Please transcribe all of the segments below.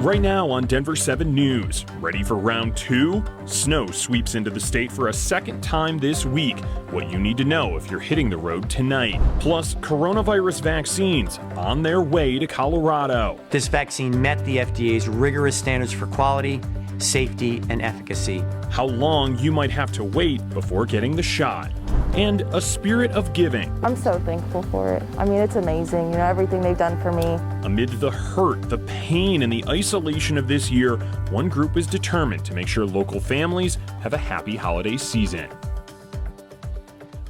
Right now on Denver7 News, ready for round 2? Snow sweeps into the state for a second time this week. What you need to know if you're hitting the road tonight. Plus, coronavirus vaccines on their way to Colorado. This vaccine met the FDA's rigorous standards for quality, safety, and efficacy. How long you might have to wait before getting the shot. And a spirit of giving. I'm so thankful for it. I mean, it's amazing, everything they've done for me. Amid the hurt, the pain, and the isolation of this year, one group is determined to make sure local families have a happy holiday season.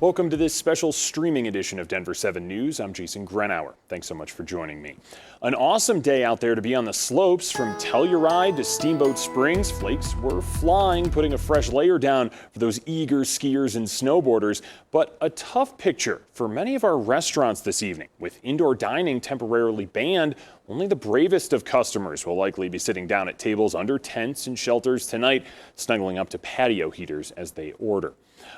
Welcome to this special streaming edition of Denver7 News. I'm Jason GRUENAUER. Thanks so much for joining me. An awesome day out there to be on the slopes. From Telluride to Steamboat Springs, flakes were flying, putting a fresh layer down for those eager skiers and snowboarders. But a tough picture for many of our restaurants this evening. With indoor dining temporarily banned, only the bravest of customers will likely be sitting down at tables under tents and shelters tonight, snuggling up to patio heaters as they order.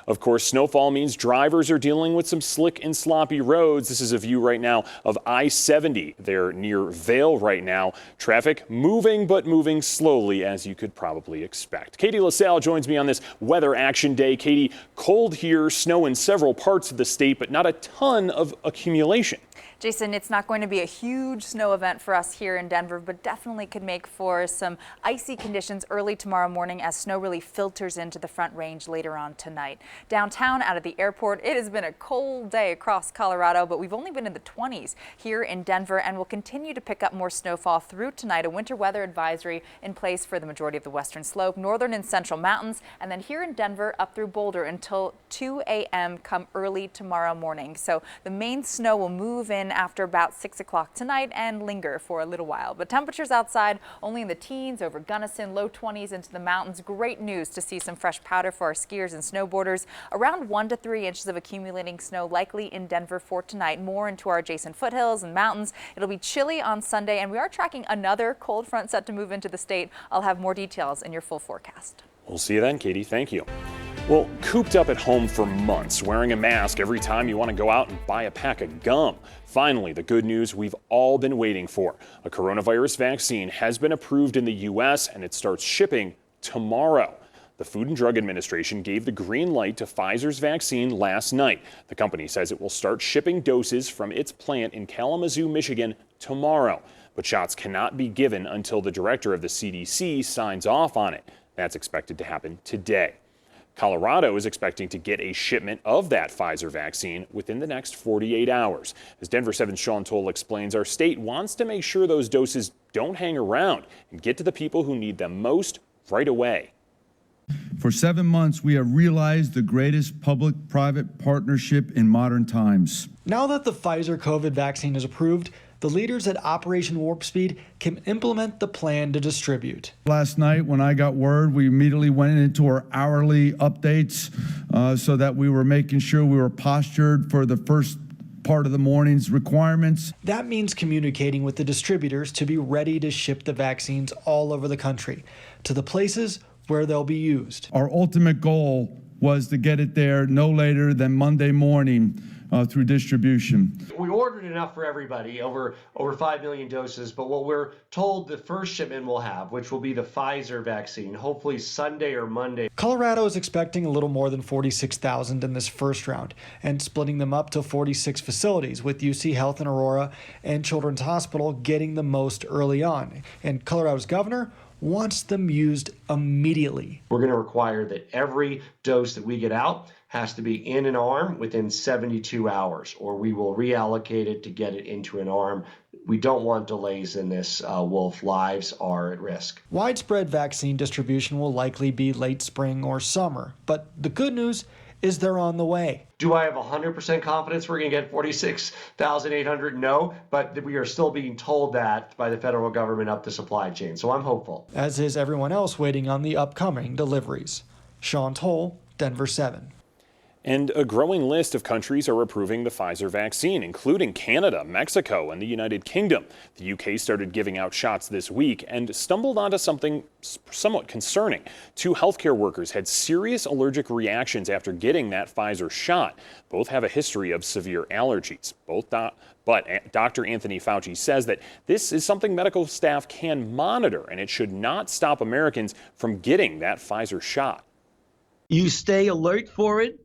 Of course, snowfall means drivers are dealing with some slick and sloppy roads. This is a view right now of I-70. They're near Vail right now. Traffic moving, but moving slowly, as you could probably expect. Katie LaSalle joins me on this weather action day. Katie, cold here, snow in several parts of the state, but not a ton of accumulation. Jason, it's not going to be a huge snow event for us here in Denver, but definitely could make for some icy conditions early tomorrow morning as snow really filters into the Front Range later on tonight. Downtown, out of the airport, it has been a cold day across Colorado, but we've only been in the 20s here in Denver and will continue to pick up more snowfall through tonight. A winter weather advisory in place for the majority of the western slope, northern and central mountains, and then here in Denver up through Boulder until 2 a.m. come early tomorrow morning. So the main snow will move in after about 6 o'clock tonight and linger for a little while. But temperatures outside only in the teens over Gunnison, low 20s into the mountains. Great news to see some fresh powder for our skiers and snowboarders. Around 1 to 3 inches of accumulating snow likely in Denver for tonight. More into our adjacent foothills and mountains. It'll be chilly on Sunday, and we are tracking another cold front set to move into the state. I'll have more details in your full forecast. We'll see you then, Katie. Thank you. Well, cooped up at home for months, wearing a mask every time you want to go out and buy a pack of gum. Finally, the good news we've all been waiting for. A coronavirus vaccine has been approved in the U.S. and it starts shipping tomorrow. The Food and Drug Administration gave the green light to Pfizer's vaccine last night. The company says it will start shipping doses from its plant in Kalamazoo, Michigan tomorrow. But shots cannot be given until the director of the CDC signs off on it. That's expected to happen today. Colorado is expecting to get a shipment of that Pfizer vaccine within the next 48 hours. As Denver7's Sean Toll explains, our state wants to make sure those doses don't hang around and get to the people who need them most right away. For 7 months, we have realized the greatest public-private partnership in modern times. Now that the Pfizer COVID vaccine is approved, the leaders at Operation Warp Speed can implement the plan to distribute. Last night, when I got word, we immediately went into our hourly updates so that we were making sure we were postured for the first part of the morning's requirements. That means communicating with the distributors to be ready to ship the vaccines all over the country to the places where they'll be used. Our ultimate goal was to get it there no later than Monday morning through distribution. We ordered enough for everybody, over 5 million doses, but what we're told the first shipment we'll have, which will be the Pfizer vaccine, hopefully Sunday or Monday. Colorado is expecting a little more than 46,000 in this first round and splitting them up to 46 facilities, with UC Health in Aurora and Children's Hospital getting the most early on. And Colorado's governor wants them used immediately. We're going to require that every dose that we get out has to be in an arm within 72 hours, or we will reallocate it to get it into an arm. We don't want delays in this. Wolf lives are at risk. Widespread vaccine distribution will likely be late spring or summer, but the good news is they're on the way. Do I have 100% confidence we're going to get 46,800? No, but we are still being told that by the federal government up the supply chain, so I'm hopeful. As is everyone else waiting on the upcoming deliveries. Sean Toll, Denver7. And a growing list of countries are approving the Pfizer vaccine, including Canada, Mexico, and the United Kingdom. The UK started giving out shots this week and stumbled onto something somewhat concerning. 2 healthcare workers had serious allergic reactions after getting that Pfizer shot. Both have a history of severe allergies. But Dr. Anthony Fauci says that this is something medical staff can monitor, and it should not stop Americans from getting that Pfizer shot. You stay alert for it,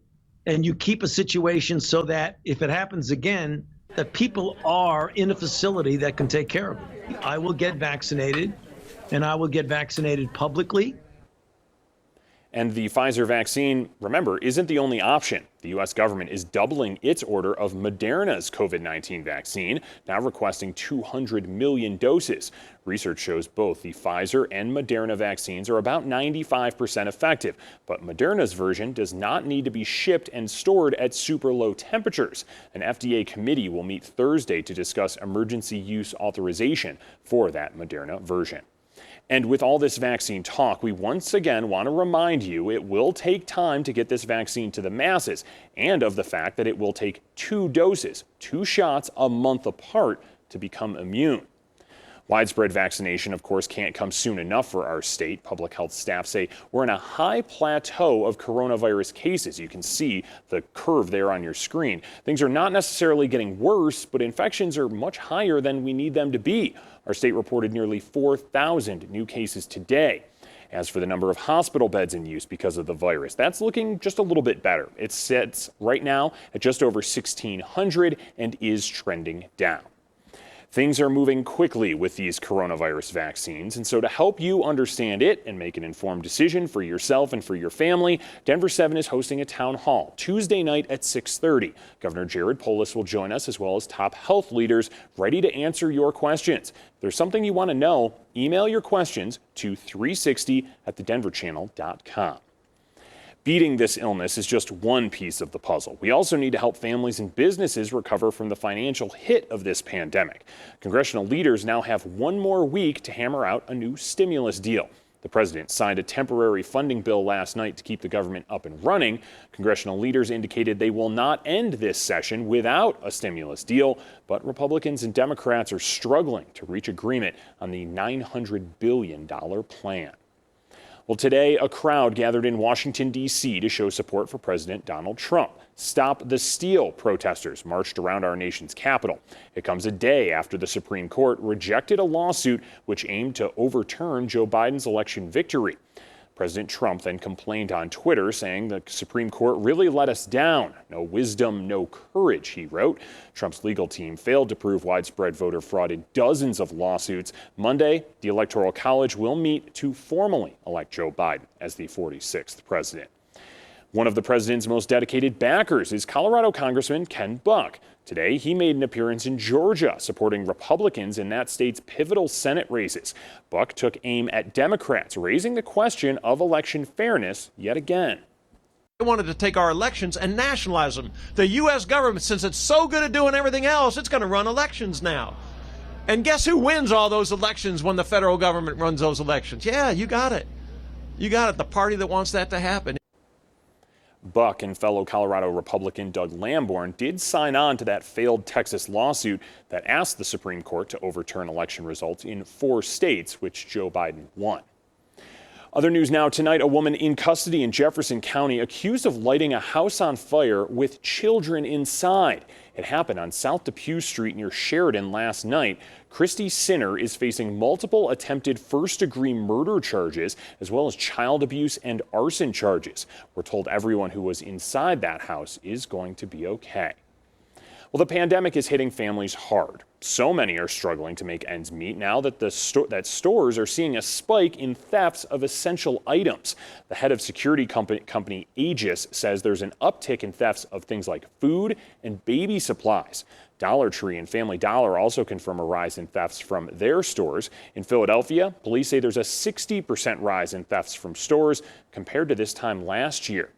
and you keep a situation so that if it happens again, that people are in a facility that can take care of it. I will get vaccinated, and I will get vaccinated publicly. And the Pfizer vaccine, remember, isn't the only option. The U.S. government is doubling its order of Moderna's COVID-19 vaccine, now requesting 200 million doses. Research shows both the Pfizer and Moderna vaccines are about 95% effective, but Moderna's version does not need to be shipped and stored at super low temperatures. An FDA committee will meet Thursday to discuss emergency use authorization for that Moderna version. And with all this vaccine talk, we once again want to remind you it will take time to get this vaccine to the masses, and of the fact that it will take 2 doses, 2 shots a month apart to become immune. Widespread vaccination, of course, can't come soon enough for our state. Public health staff say we're in a high plateau of coronavirus cases. You can see the curve there on your screen. Things are not necessarily getting worse, but infections are much higher than we need them to be. Our state reported nearly 4,000 new cases today. As for the number of hospital beds in use because of the virus, that's looking just a little bit better. It sits right now at just over 1,600 and is trending down. Things are moving quickly with these coronavirus vaccines, and so to help you understand it and make an informed decision for yourself and for your family, Denver7 is hosting a town hall Tuesday night at 6:30. Governor Jared Polis will join us, as well as top health leaders ready to answer your questions. If there's something you want to know, email your questions to 360@thedenverchannel.com. Beating this illness is just one piece of the puzzle. We also need to help families and businesses recover from the financial hit of this pandemic. Congressional leaders now have 1 more week to hammer out a new stimulus deal. The president signed a temporary funding bill last night to keep the government up and running. Congressional leaders indicated they will not end this session without a stimulus deal, but Republicans and Democrats are struggling to reach agreement on the $900 billion plan. Well, today, a crowd gathered in Washington, D.C. to show support for President Donald Trump. Stop the Steal protesters marched around our nation's capital. It comes a day after the Supreme Court rejected a lawsuit which aimed to overturn Joe Biden's election victory. President Trump then complained on Twitter, saying the Supreme Court really let us down. No wisdom, no courage, he wrote. Trump's legal team failed to prove widespread voter fraud in dozens of lawsuits. Monday, the Electoral College will meet to formally elect Joe Biden as the 46th president. One of the president's most dedicated backers is Colorado Congressman Ken Buck. Today, he made an appearance in Georgia, supporting Republicans in that state's pivotal Senate races. Buck took aim at Democrats, raising the question of election fairness yet again. They wanted to take our elections and nationalize them. The U.S. government, since it's so good at doing everything else, it's going to run elections now. And guess who wins all those elections when the federal government runs those elections? Yeah, you got it. You got it. The party that wants that to happen. Buck and fellow Colorado Republican Doug Lamborn did sign on to that failed Texas lawsuit that asked the Supreme Court to overturn election results in 4 states, which Joe Biden won. Other news now tonight, a woman in custody in Jefferson County accused of lighting a house on fire with children inside. It happened on South Depew Street near Sheridan last night. Christy Sinner is facing multiple attempted first-degree murder charges, as well as child abuse and arson charges. We're told everyone who was inside that house is going to be okay. Well, the pandemic is hitting families hard. So many are struggling to make ends meet now that stores are seeing a spike in thefts of essential items. The head of security company Aegis says there's an uptick in thefts of things like food and baby supplies. Dollar Tree and Family Dollar also confirm a rise in thefts from their stores. In Philadelphia, police say there's a 60% rise in thefts from stores compared to this time last year.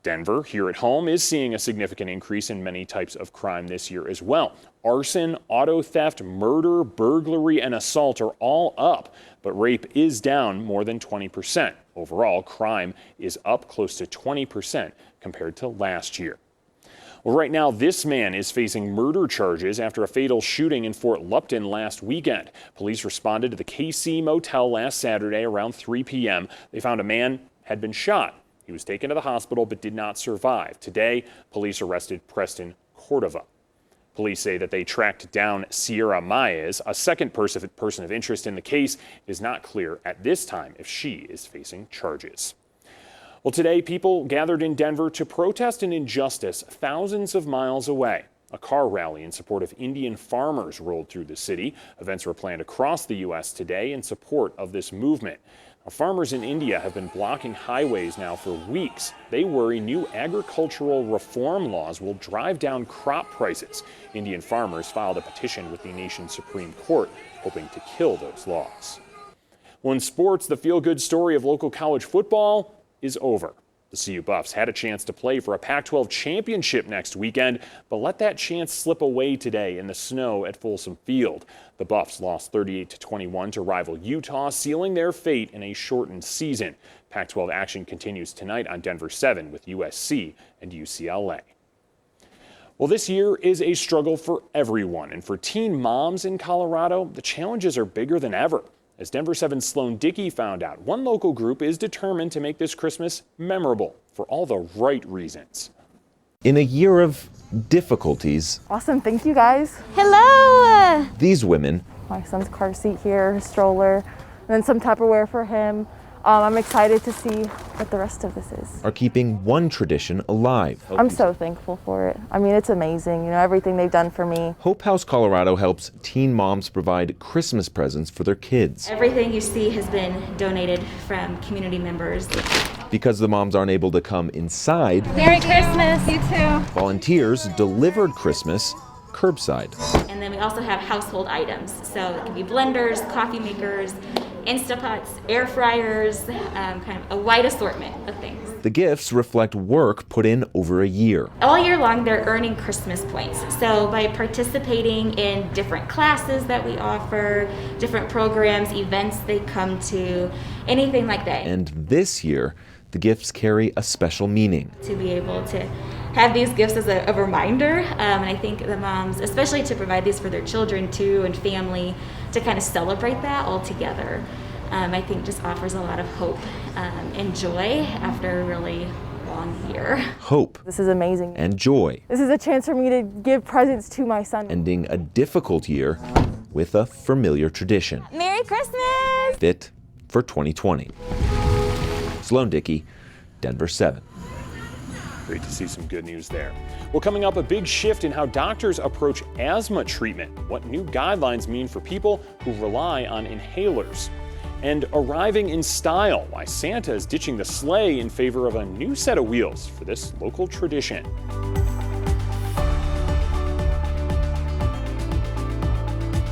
Denver, here at home, is seeing a significant increase in many types of crime this year as well. Arson, auto theft, murder, burglary, and assault are all up, but rape is down more than 20%. Overall, crime is up close to 20% compared to last year. Well, right now, this man is facing murder charges after a fatal shooting in Fort Lupton last weekend. Police responded to the KC Motel last Saturday around 3 p.m. They found a man had been shot. He was taken to the hospital but did not survive. Today, police arrested Preston Cordova. Police say that they tracked down Sierra Maez, a second person of interest in the case. It is not clear at this time if she is facing charges. Well, today, people gathered in Denver to protest an injustice thousands of miles away. A car rally in support of Indian farmers rolled through the city. Events were planned across the U.S. today in support of this movement. Now, farmers in India have been blocking highways now for weeks. They worry new agricultural reform laws will drive down crop prices. Indian farmers filed a petition with the nation's Supreme Court, hoping to kill those laws. Well, in sports, the feel-good story of local college football is over. The CU Buffs had a chance to play for a Pac-12 championship next weekend, but let that chance slip away today in the snow at Folsom Field. The Buffs lost 38-21 to rival Utah, sealing their fate in a shortened season. Pac-12 action continues tonight on Denver7 with USC and UCLA. Well, this year is a struggle for everyone, and for teen moms in Colorado, the challenges are bigger than ever. As Denver7's Sloan Dickey found out, one local group is determined to make this Christmas memorable for all the right reasons. In a year of difficulties, Awesome, thank you guys. Hello! these women My son's car seat here, his stroller, and then some Tupperware for him. I'm excited to see what the rest of this is. are keeping one tradition alive. I'm so thankful for it. I mean, it's amazing, everything they've done for me. Hope House Colorado helps teen moms provide Christmas presents for their kids. Everything you see has been donated from community members. Because the moms aren't able to come inside, Merry Christmas! You too! volunteers delivered Christmas curbside. And then we also have household items. So it can be blenders, coffee makers, Instapots, air fryers, kind of a wide assortment of things. The gifts reflect work put in over a year. All year long, they're earning Christmas points. So by participating in different classes that we offer, different programs, events they come to, anything like that. And this year, the gifts carry a special meaning. To be able to have these gifts as a reminder, and I think the moms, especially to provide these for their children too and family, to kind of celebrate that all together, I think just offers a lot of hope and joy after a really long year. Hope. This is amazing. And joy. This is a chance for me to give presents to my son. Ending a difficult year with a familiar tradition. Merry Christmas! Fit for 2020. Sloan Dickey, Denver7. Great to see some good news there. Well, coming up, a big shift in how doctors approach asthma treatment, what new guidelines mean for people who rely on inhalers, and arriving in style, why Santa is ditching the sleigh in favor of a new set of wheels for this local tradition.